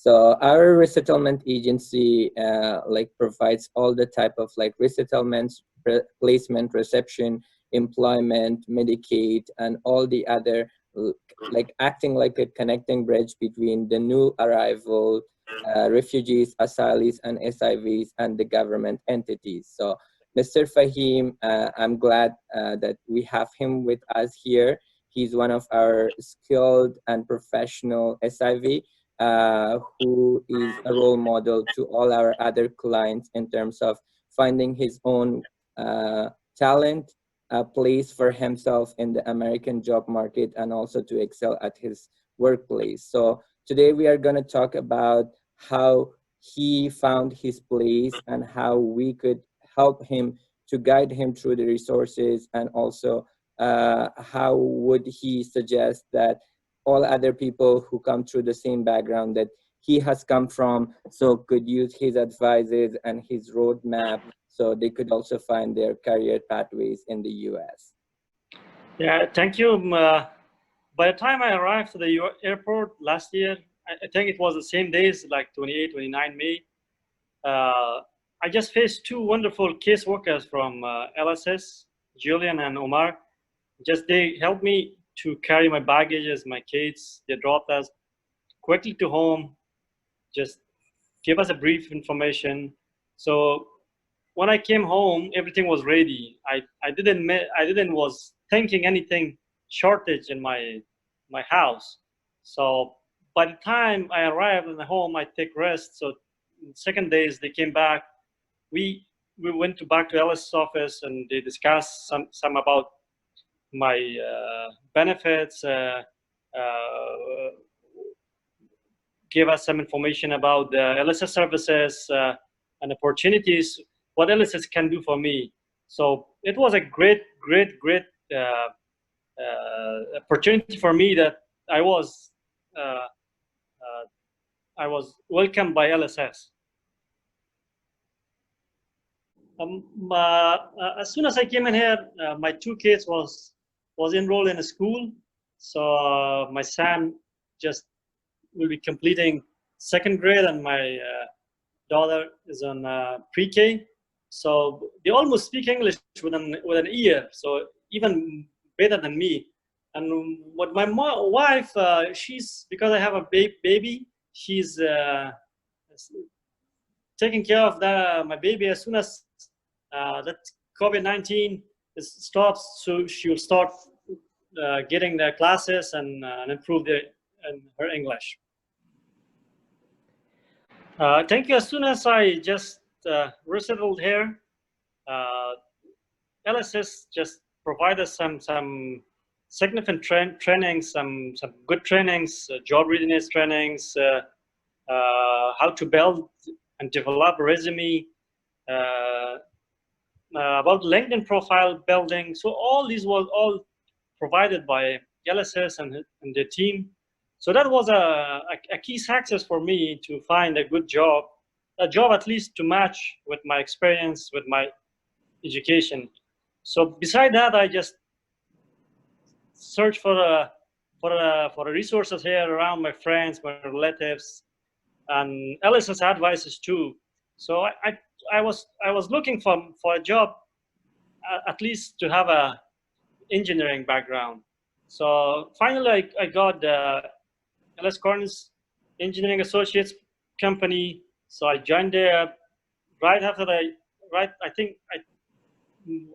So our resettlement agency like provides all the type of like resettlements, placement, reception, employment, Medicaid, and all the other, like acting like a connecting bridge between the new arrival refugees, asylees, and SIVs and the government entities. So Mr. Fahim, I'm glad that we have him with us here. He's one of our skilled and professional SIV who is a role model to all our other clients in terms of finding his own talent, a place for himself in the American job market, and also to excel at his workplace. So today we are going to talk about how he found his place and how we could help him to guide him through the resources, and also how would he suggest that all other people who come through the same background that he has come from so could use his advices and his roadmap so they could also find their career pathways in the US. Yeah, thank you. By the time I arrived to the airport last year, I think it was the same days, like 28, 29 May, I just faced two wonderful caseworkers from LSS, Julian and Omar. They helped me to carry my baggages, my kids. They dropped us quickly to home, just give us a brief information. So when I came home, everything was ready. I didn't was thinking anything shortage in my house. So by the time I arrived in the home, I take rest. So the second days they came back. We went back to LS's office and they discussed some about my benefits, give us some information about the LSS services and opportunities, what LSS can do for me. So it was a great opportunity for me that I was welcomed by LSS. As soon as I came in here, my two kids was enrolled in a school. So my son just will be completing second grade, and my daughter is on pre-K. So they almost speak English with an ear, so even better than me. And what my wife, she's, because I have a baby, she's taking care of my baby. As soon as that COVID-19 stops, so she'll start getting the classes and improve her English. Thank you. As soon as I just resettled here, LSS just provided some significant trainings, some good trainings, job readiness trainings, how to build and develop a resume, about LinkedIn profile building. So all these was all provided by LSS and their team. So that was a key success for me to find a good job, a job at least to match with my experience, with my education. So beside that, I just search for the resources here around my friends, my relatives, and LSS advices too. So I was looking for a job, at least to have a engineering background. So finally, I got the LS Corners Engineering Associates company. So I joined there right after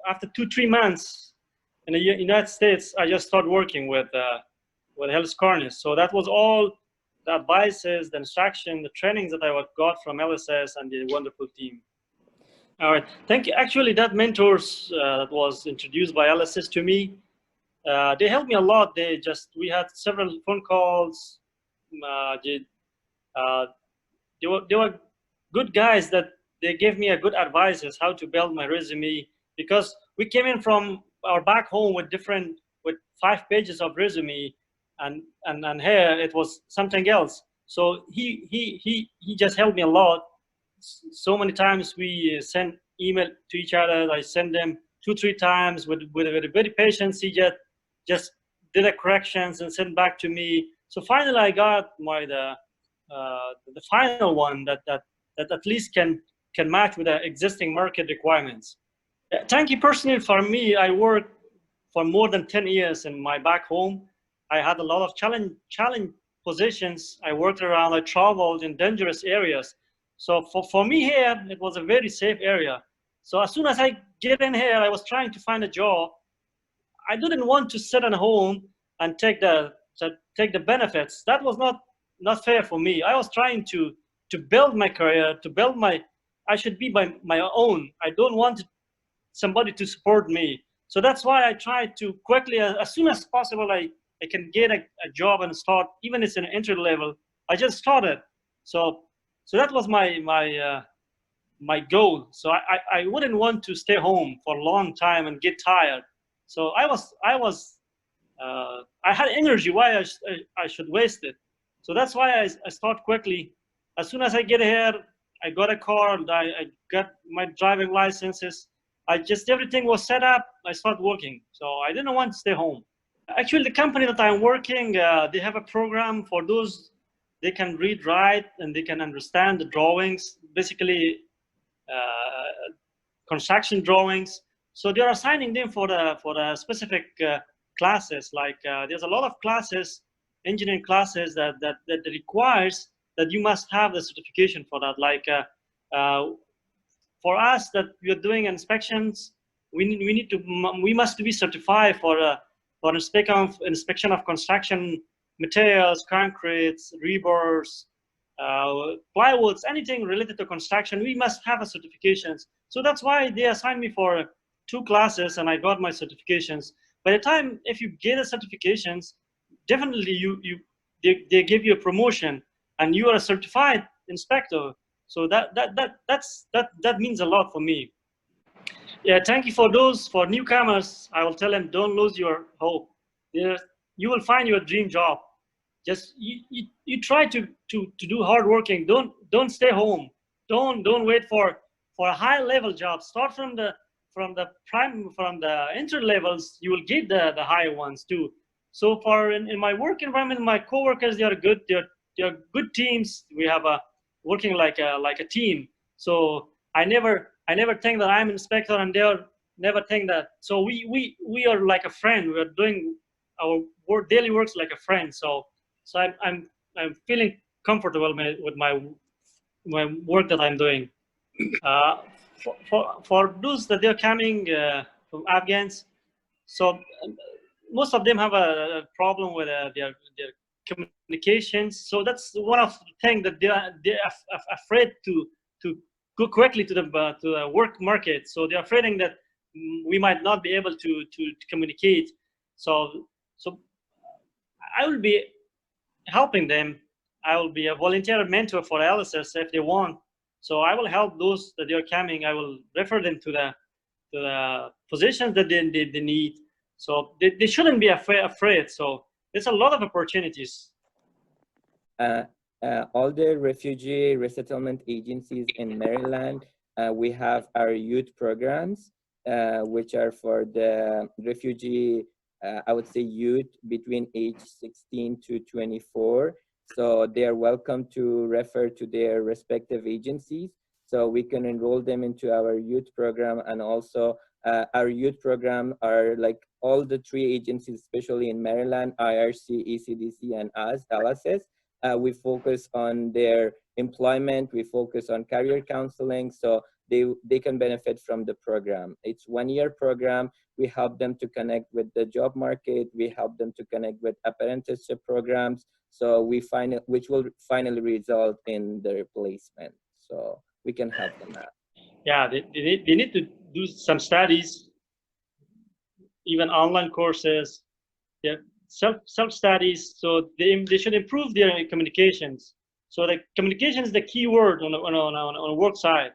after 2-3 months in the United States. I just started working with LS Corners. So that was all the advices, the instruction, the trainings that I got from LSS and the wonderful team. All right, thank you. Actually, that mentors that was introduced by LSS to me, they helped me a lot. We had several phone calls. They were good guys that they gave me a good advices how to build my resume, because we came in from our back home with 5 pages of resume, and here it was something else. So he just helped me a lot. So many times we sent email to each other. I sent them 2-3 times with very patience. He just did the corrections and sent back to me. So finally I got the final one that at least can match with the existing market requirements. Thank you. Personally, for me, I worked for more than 10 years in my back home. I had a lot of challenge positions. I worked around, I traveled in dangerous areas. So for me here, it was a very safe area. So as soon as I get in here, I was trying to find a job. I didn't want to sit at home and take the benefits. That was not fair for me. I was trying to build my career, to build my. I should be by my own. I don't want somebody to support me. So that's why I tried to quickly, as soon as possible, I can get a job and start, even if it's an entry level. I just started. So that was my goal. So I wouldn't want to stay home for a long time and get tired. So I had energy. Why I should waste it? So that's why I start quickly. As soon as I get here, I got a car. I got my driving licenses. Everything was set up. I start working. So I didn't want to stay home. Actually, the company that I'm working, they have a program for those they can read, write, and they can understand the drawings. Basically, construction drawings. So they are assigning them for the specific classes. Like there's a lot of classes, engineering classes that requires that you must have the certification for that. Like for us that we are doing inspections, we must be certified for inspection of construction materials, concretes, rebars, plywoods, anything related to construction. We must have a certifications. So that's why they assigned me for 2 classes, and I got my certifications. By the time, if you get the certifications, definitely they give you a promotion, and you are a certified inspector. So that means a lot for me. Yeah, thank you for those. For newcomers, I will tell them, don't lose your hope. You will find your dream job. Just you try to do hard working. Don't stay home. Don't wait for a high level job. Start from the entry levels. You will get the higher ones too. So for in my work environment, my coworkers, they are good. They're good teams. We have a working like a team. So I never think that I'm an inspector and they're never think that. So we are like a friend. We are doing our daily works like a friend. So I'm feeling comfortable with my work that I'm doing. For those that they're coming from Afghans, so most of them have a problem with their communications. So that's one of the things that they're afraid to go quickly to the work market. So they're afraid that we might not be able to communicate. So I will be helping them. I will be a volunteer mentor for LSS if they want. So I will help those that they're coming. I will refer them to the positions that they need. So they shouldn't be afraid. So there's a lot of opportunities. All the refugee resettlement agencies in Maryland, we have our youth programs, which are for the refugee, I would say youth between age 16 to 24. So they are welcome to refer to their respective agencies. So we can enroll them into our youth program. And also our youth program are like all the 3 agencies, especially in Maryland, IRC, ECDC, and us, LSS. We focus on their employment. We focus on career counseling. So they can benefit from the program. It's 1-year program. We help them to connect with the job market. We help them to connect with apprenticeship programs. So which will finally result in the replacement. So we can help them out. Yeah, they need to do some studies, even online courses. Yeah, self studies. So they should improve their communications. So the communication is the key word on the work side.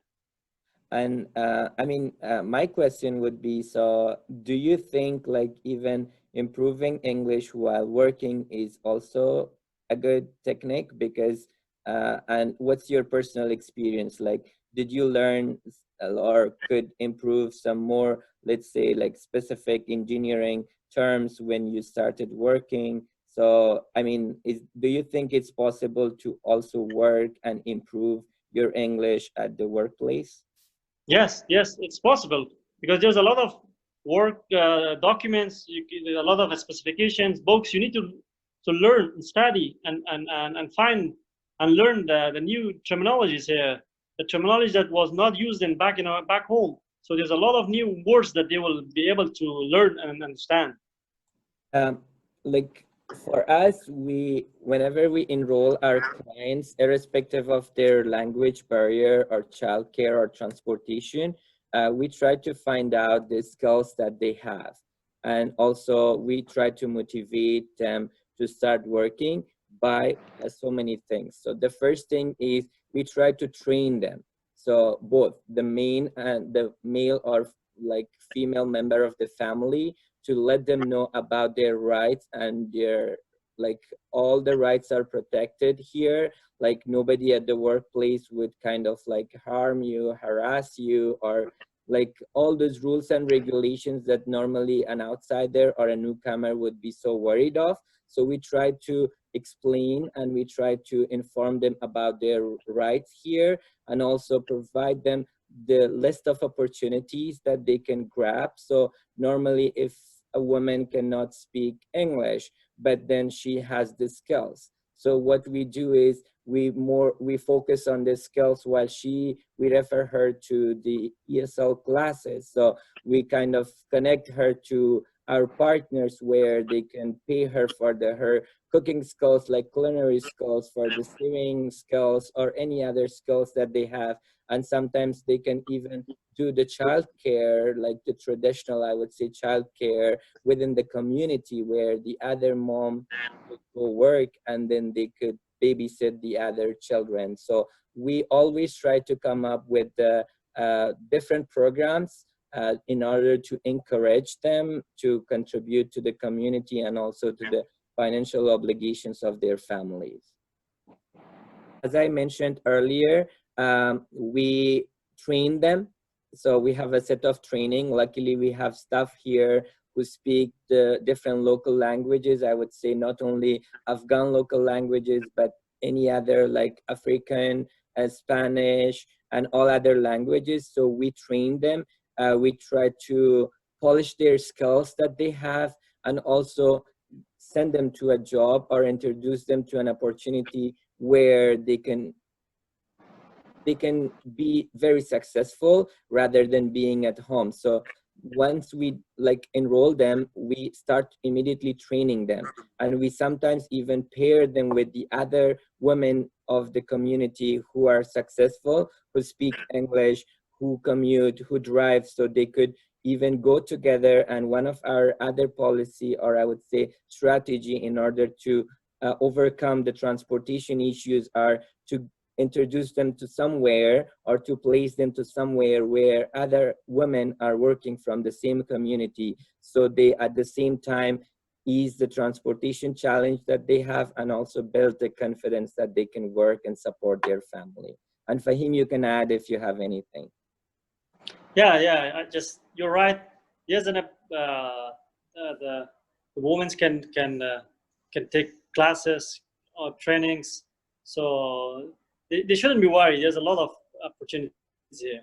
And I mean, my question would be, so do you think like even improving English while working is also a good technique? Because, and what's your personal experience? Like, did you learn or could improve some more, let's say like specific engineering terms when you started working? So, I mean, do you think it's possible to also work and improve your English at the workplace? Yes, yes, it's possible because there's a lot of work documents, a lot of specifications, books. You need to learn and study and find and learn the new terminologies here, the terminology that was not used in back home. So there's a lot of new words that they will be able to learn and understand. Like for us, whenever we enroll our clients, irrespective of their language barrier or childcare or transportation, we try to find out the skills that they have. And also we try to motivate them to start working by so many things. So the first thing is we try to train them. So both the main and the male or like female member of the family, to let them know about their rights, and their like all the rights are protected here. Like nobody at the workplace would kind of like harm you, harass you, or like all those rules and regulations that normally an outsider or a newcomer would be so worried of. So we try to explain and we try to inform them about their rights here, and also provide them the list of opportunities that they can grab. So normally if a woman cannot speak English, but then she has the skills. So what we do is we focus on the skills, while we refer her to the ESL classes. So we kind of connect her to our partners where they can pay her for her cooking skills, like culinary skills, for the sewing skills, or any other skills that they have. And sometimes they can even do the child care, like the traditional, I would say, child care within the community, where the other mom would go work and then they could babysit the other children. So we always try to come up with different programs in order to encourage them to contribute to the community and also to the financial obligations of their families. As I mentioned earlier, we train them. So we have a set of training. Luckily, we have staff here who speak the different local languages. I would say not only Afghan local languages, but any other like African, Spanish, and all other languages. So we train them. We try to polish their skills that they have, and also send them to a job or introduce them to an opportunity where they can be very successful rather than being at home. So once we like enroll them, we start immediately training them, and we sometimes even pair them with the other women of the community who are successful, who speak English, who commute, who drive, so they could even go together. And one of our other policy, or I would say strategy, in order to overcome the transportation issues, are to introduce them to somewhere, or to place them to somewhere where other women are working from the same community, so they at the same time ease the transportation challenge that they have, and also build the confidence that they can work and support their family. And Fahim, you can add if you have anything. Yeah, you're right. Yes, and the women can take classes or trainings, so they shouldn't be worried. There's a lot of opportunities here.